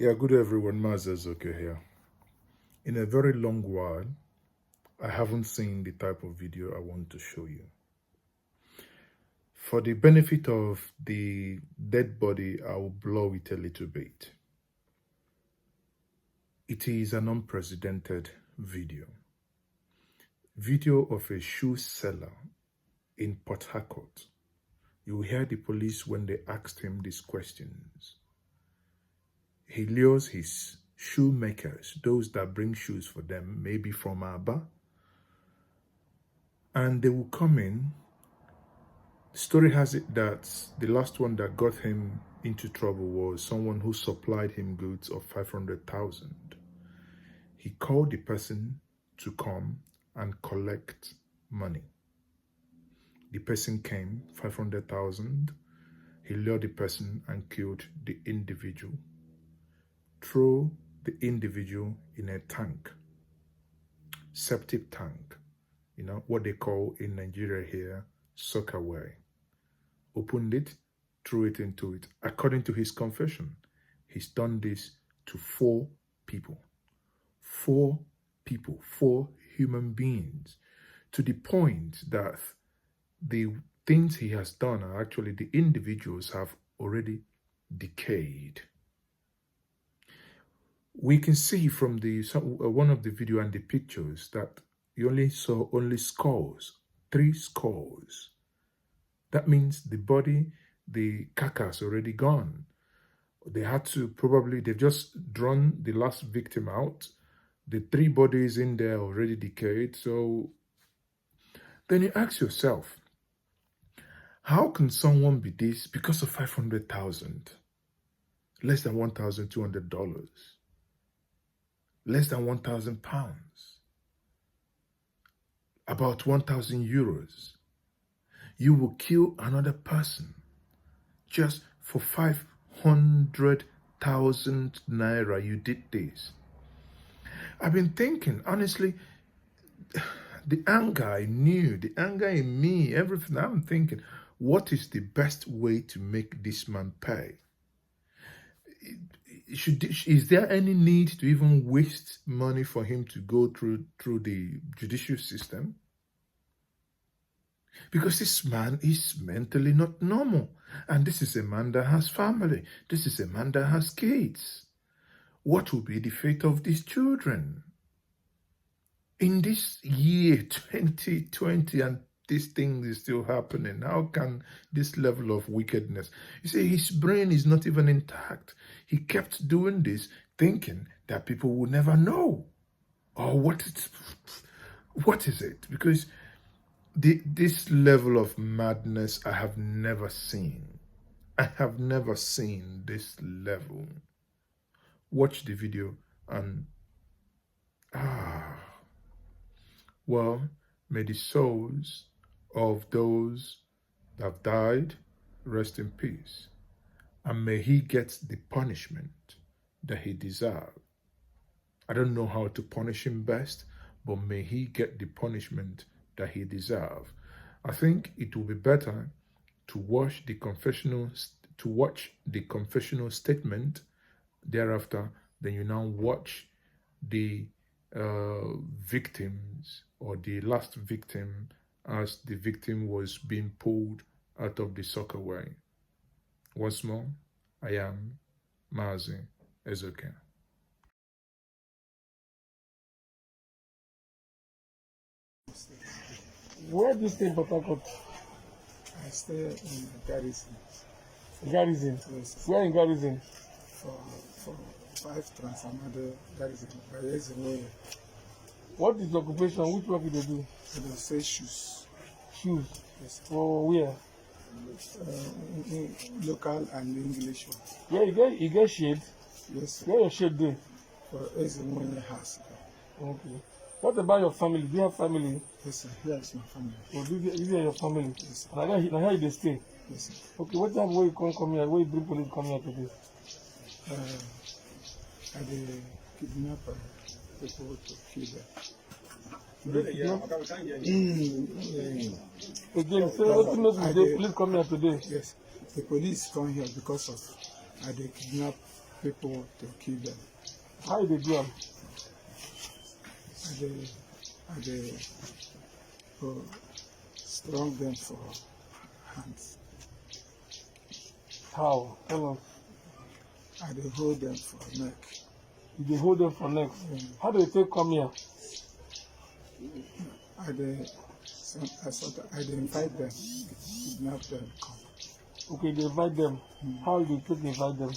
Yeah, good everyone, Mazazoke here. In a very long while, I haven't seen the type of video I want to show you. For the benefit of the dead body, I will blow it a little bit. It is an unprecedented video. Video of a shoe seller in Port Harcourt. You will hear the police when they asked him these questions. He lures his shoemakers, those that bring shoes for them, maybe from Abia, and they will come in. The story has it that the last one that got him into trouble was someone who supplied him goods of 500,000. He called the person to come and collect money. The person came, 500,000. He lured the person and killed the individual. Throw the individual in a tank, septic tank, what they call in Nigeria here, soakaway. Opened it, threw it into it. According to his confession, he's done this to 4 people. 4 people, 4 human beings, to the point that the things he has done are actually the individuals have already decayed. We can see from one of the video and the pictures that you only saw scores, 3 scores. That means the body, the carcass already gone. They had to they've just drawn the last victim out. The 3 bodies in there already decayed. So then you ask yourself, how can someone be this because of 500,000? Less than $1,200. Less than 1,000 pounds, about 1,000 euros. You will kill another person just for 500,000 naira. You did this. I've been thinking, honestly, the anger I knew, the anger in me, everything. I'm thinking, what is the best way to make this man pay? Is there any need to even waste money for him to go through the judicial system? Because this man is mentally not normal. And this is a man that has family. This is a man that has kids. What will be the fate of these children? In this year 2020, and this thing is still happening, how can this level of wickedness? You see, his brain is not even intact. He kept doing this, thinking that people will never know. Or what is it? Because this level of madness I have never seen. I have never seen this level. Watch the video and well, may the souls of those that have died rest in peace, and may he get the punishment that he deserves. I don't know how to punish him best, but may he get the punishment that he deserves. I think it will be better to watch the confessional statement thereafter than you now watch the victims or the last victim as the victim was being pulled out of the soakaway. Once more, I am Mazi Ezoke. Where do you stay in Port Harcourt? I stay in Garrison. Garrison? Yes. Where in Garrison? For 5 Transamado Garrison. By years away. What is the occupation? Which work do they do? So they say shoes. Shoes? Yes. For where? Local and English one. Yeah, you get shade? Yes. Where your shade do? For Ezemone house. Okay. What about your family? Do you have family? Yes, sir. Here is my family. Oh, this is your family? Yes, sir. Now here they stay? Yes, sir. Okay, what time will you come here? Where you bring police come here today? At the kidnapper, people to kill them. Again, so what make the police come here today? Yes, the police come here because of they kidnap people to kill them. How they do them? They strong them for hands. How? Tell us. They hold them for neck. They hold them for neck. How do they take come here? They invite them, kidnap them, come. Okay, they invite them. How do they take invite them?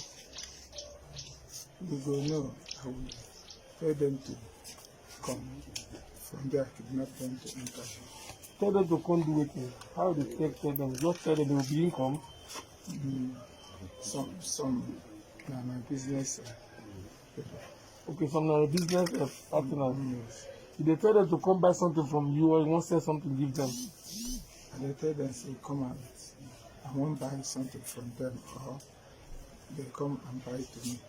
We go no. I will tell them to come. From there, kidnap them to enter. Tell them to come do it. How do they tell them? Just tell them they will be income. Some my business people. Okay, some are business partners. Yes. They tell them to come buy something from you or you want to sell something, give them. And they tell them, say, come out. I won't buy something from them, or they come and buy to me.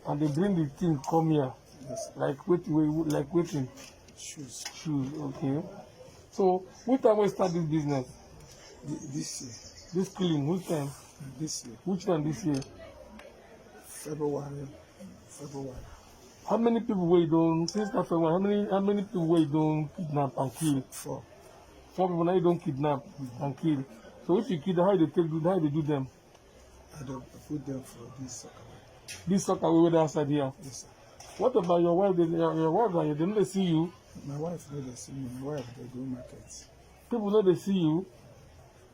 And they bring the thing, come here. Yes. Like waiting. Shoes. Okay. So, which time we start this business? This year. This clean, which time? This year. Which time this year? February. How many people were you don't, since that February, how many people were you don't kidnap and kill? 4. 4 people now you don't kidnap and kill. So if you kill them, how they do them? I don't put them for this soccer. This soccer we were outside here. Yes, sir. What about your wife? Your wife, they don't see you. My wife know they see me. My wife they go markets. People know they see you.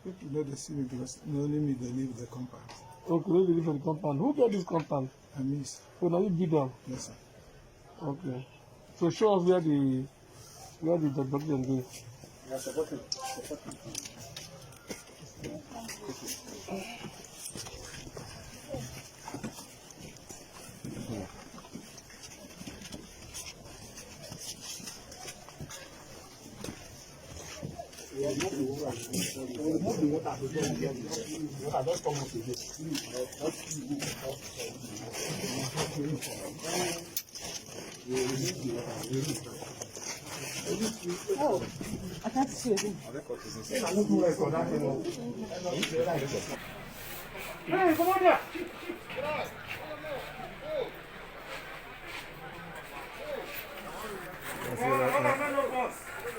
People know they see me because only me they leave the compound. Okay, they live in the compound. Who got this compound? I miss. So now you beat them. Yes, sir. Okay. So show us where the document go. Yeah, support him. Oh, I can't see it. Hey, come on here.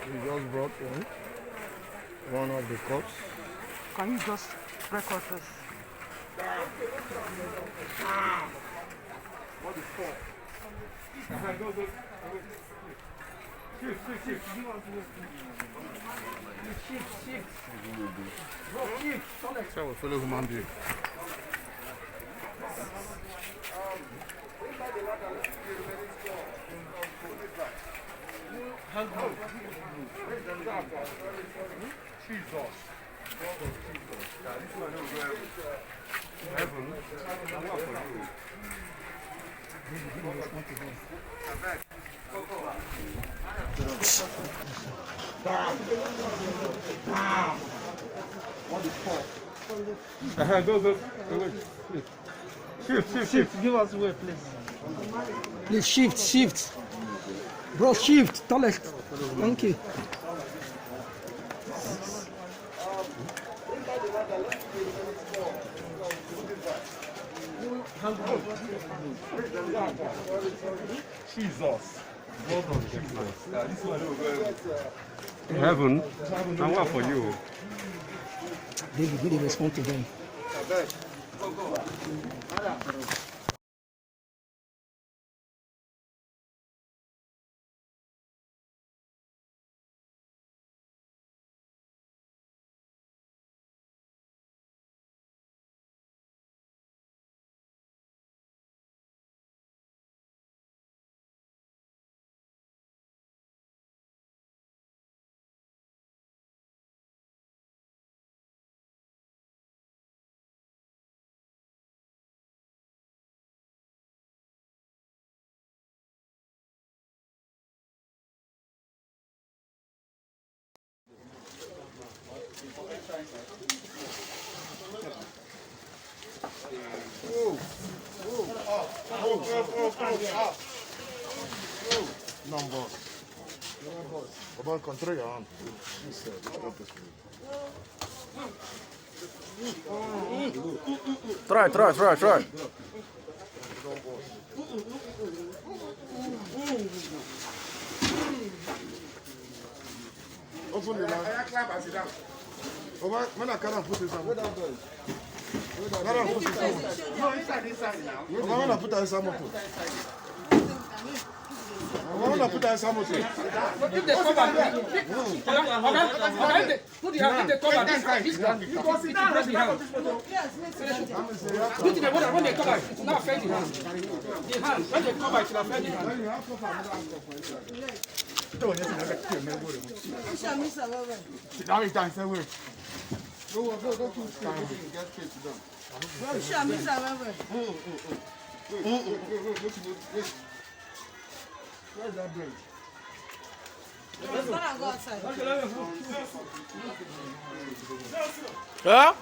We just brought one of the cops. Can you just record this? What is for? Shift. Bro, shift. So we follow human being. Jesus. Heaven, and what for you? What is for? Go. Wait. Shift. Give us way, please. Please shift. Bro, shift. Toilet. Thank you. Jesus. Heaven, and what for you? David, really respond to them. Number. Come on, control your hand. Try. Open the line. Oh, man, I can't put this on. Where that boy? No, inside now. I'm gonna put that inside motor. I'm gonna put that inside motor. If they cover, put the hand, if they cover this guy, it breaks the hand. Put it when they cover it, it will not affect the hand. The hand, when they cover it, it will affect the hand. Go too straight. Get straight to them. Where's that brain? Let's go outside. Huh?